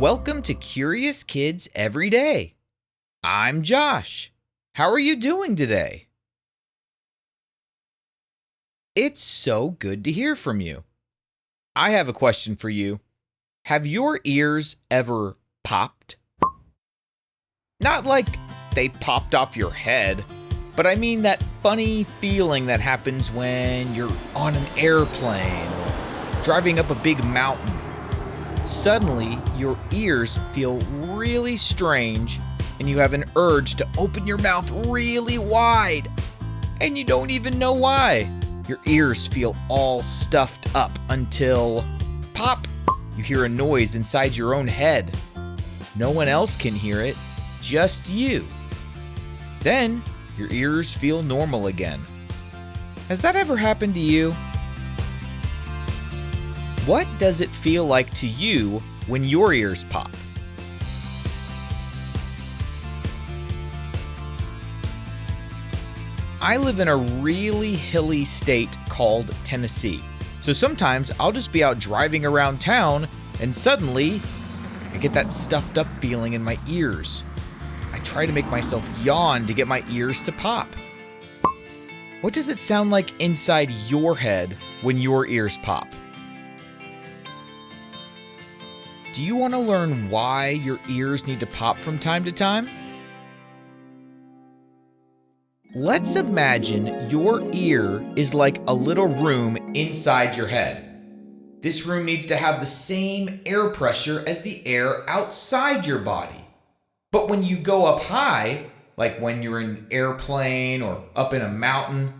Welcome to Curious Kids Every Day. I'm Josh. How are you doing today? It's so good to hear from you. I have a question for you. Have your ears ever popped? Not like they popped off your head, but I mean that funny feeling that happens when you're on an airplane or driving up a big mountain. Suddenly, your ears feel really strange and you have an urge to open your mouth really wide. And you don't even know why. Your ears feel all stuffed up until, pop, you hear a noise inside your own head. No one else can hear it, just you. Then, your ears feel normal again. Has that ever happened to you? What does it feel like to you when your ears pop? I live in a really hilly state called Tennessee. So sometimes I'll just be out driving around town and suddenly I get that stuffed up feeling in my ears. I try to make myself yawn to get my ears to pop. What does it sound like inside your head when your ears pop? Do you want to learn why your ears need to pop from time to time? Let's imagine your ear is like a little room inside your head. This room needs to have the same air pressure as the air outside your body. But when you go up high, like when you're in an airplane or up in a mountain,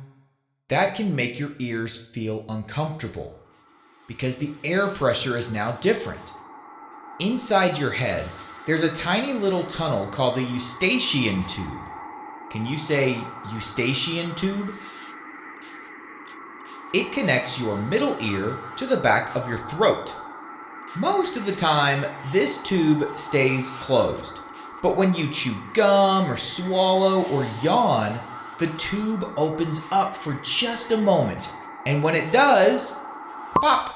that can make your ears feel uncomfortable because the air pressure is now different. Inside your head, there's a tiny little tunnel called the eustachian tube. Can you say eustachian tube? It connects your middle ear to the back of your throat. Most of the time, this tube stays closed. But when you chew gum or swallow or yawn, the tube opens up for just a moment. And when it does, pop!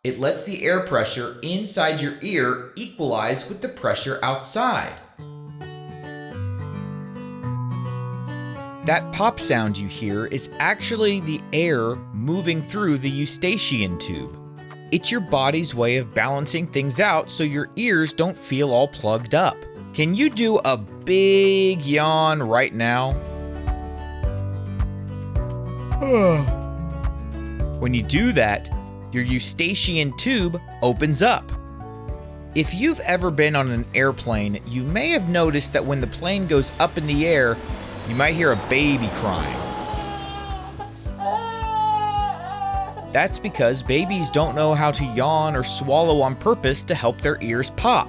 It lets the air pressure inside your ear equalize with the pressure outside. That pop sound you hear is actually the air moving through the eustachian tube. It's your body's way of balancing things out so your ears don't feel all plugged up. Can you do a big yawn right now? When you do that, your eustachian tube opens up. If you've ever been on an airplane, you may have noticed that when the plane goes up in the air, you might hear a baby crying. That's because babies don't know how to yawn or swallow on purpose to help their ears pop.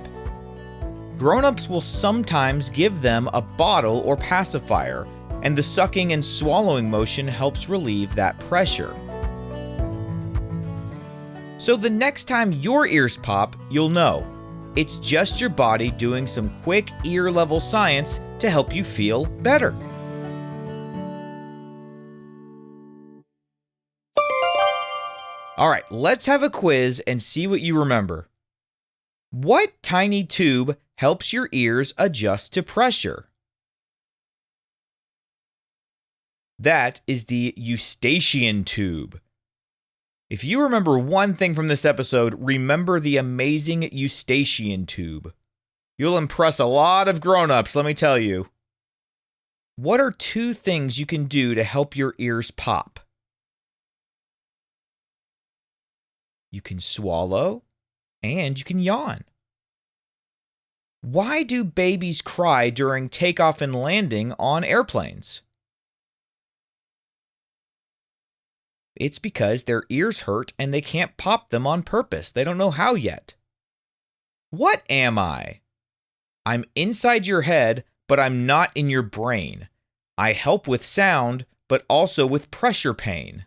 Grown-ups will sometimes give them a bottle or pacifier, and the sucking and swallowing motion helps relieve that pressure. So the next time your ears pop, you'll know. It's just your body doing some quick ear-level science to help you feel better. All right, let's have a quiz and see what you remember. What tiny tube helps your ears adjust to pressure? That is the eustachian tube. If you remember one thing from this episode, remember the amazing eustachian tube. You'll impress a lot of grown-ups, let me tell you. What are two things you can do to help your ears pop? You can swallow and you can yawn. Why do babies cry during takeoff and landing on airplanes? It's because their ears hurt and they can't pop them on purpose. They don't know how yet. What am I? I'm inside your head, but I'm not in your brain. I help with sound, but also with pressure pain.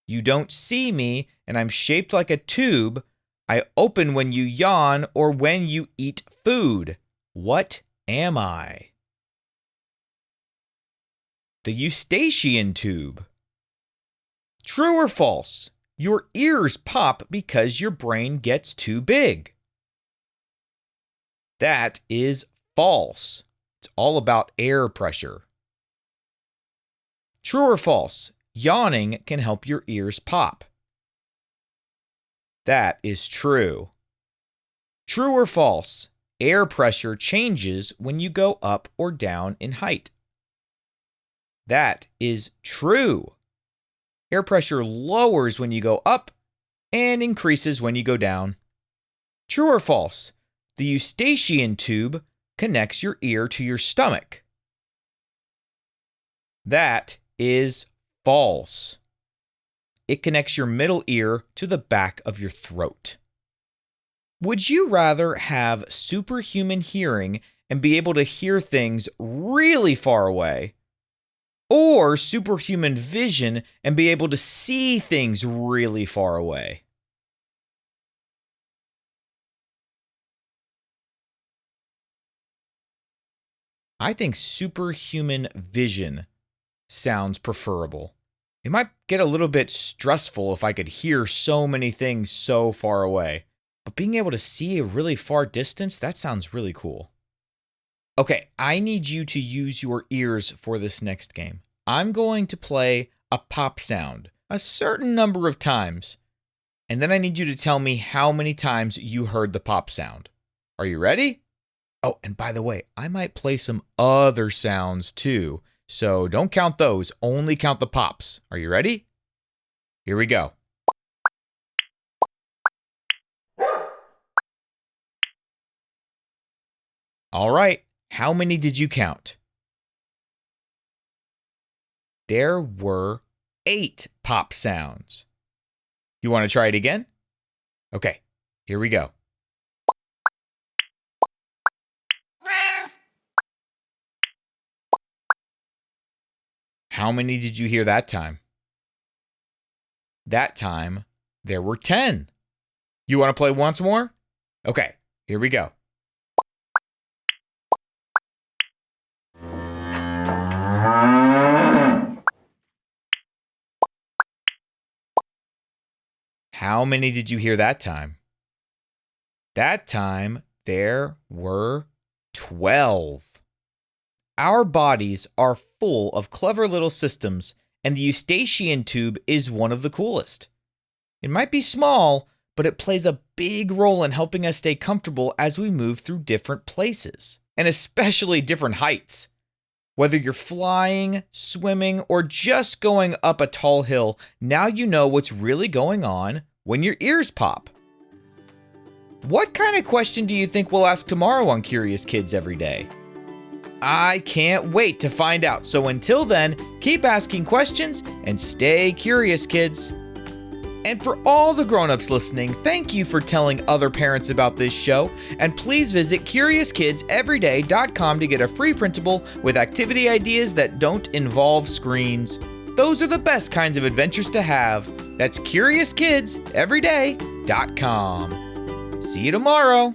You don't see me, and I'm shaped like a tube. I open when you yawn or when you eat food. What am I? The eustachian tube. True or false? Your ears pop because your brain gets too big. That is false. It's all about air pressure. True or false? Yawning can help your ears pop. That is true. True or false? Air pressure changes when you go up or down in height. That is true. Air pressure lowers when you go up and increases when you go down. True or false? The eustachian tube connects your ear to your stomach. That is false. It connects your middle ear to the back of your throat. Would you rather have superhuman hearing and be able to hear things really far away, or superhuman vision and be able to see things really far away? I think superhuman vision sounds preferable. It might get a little bit stressful if I could hear so many things so far away. But being able to see a really far distance, that sounds really cool. Okay, I need you to use your ears for this next game. I'm going to play a pop sound a certain number of times, and then I need you to tell me how many times you heard the pop sound. Are you ready? Oh, and by the way, I might play some other sounds too, so don't count those, only count the pops. Are you ready? Here we go. All right, how many did you count? There were 8 pop sounds. You want to try it again? Okay, here we go. How many did you hear that time? That time, there were 10. You want to play once more? Okay, here we go. How many did you hear that time? That time, there were 12. Our bodies are full of clever little systems, and the eustachian tube is one of the coolest. It might be small, but it plays a big role in helping us stay comfortable as we move through different places, and especially different heights. Whether you're flying, swimming, or just going up a tall hill, now you know what's really going on when your ears pop. What kind of question do you think we'll ask tomorrow on Curious Kids Every Day? I can't wait to find out. So until then, keep asking questions and stay curious, kids. And for all the grown-ups listening, thank you for telling other parents about this show. And please visit CuriousKidsEveryday.com to get a free printable with activity ideas that don't involve screens. Those are the best kinds of adventures to have. That's CuriousKidsEveryday.com. See you tomorrow.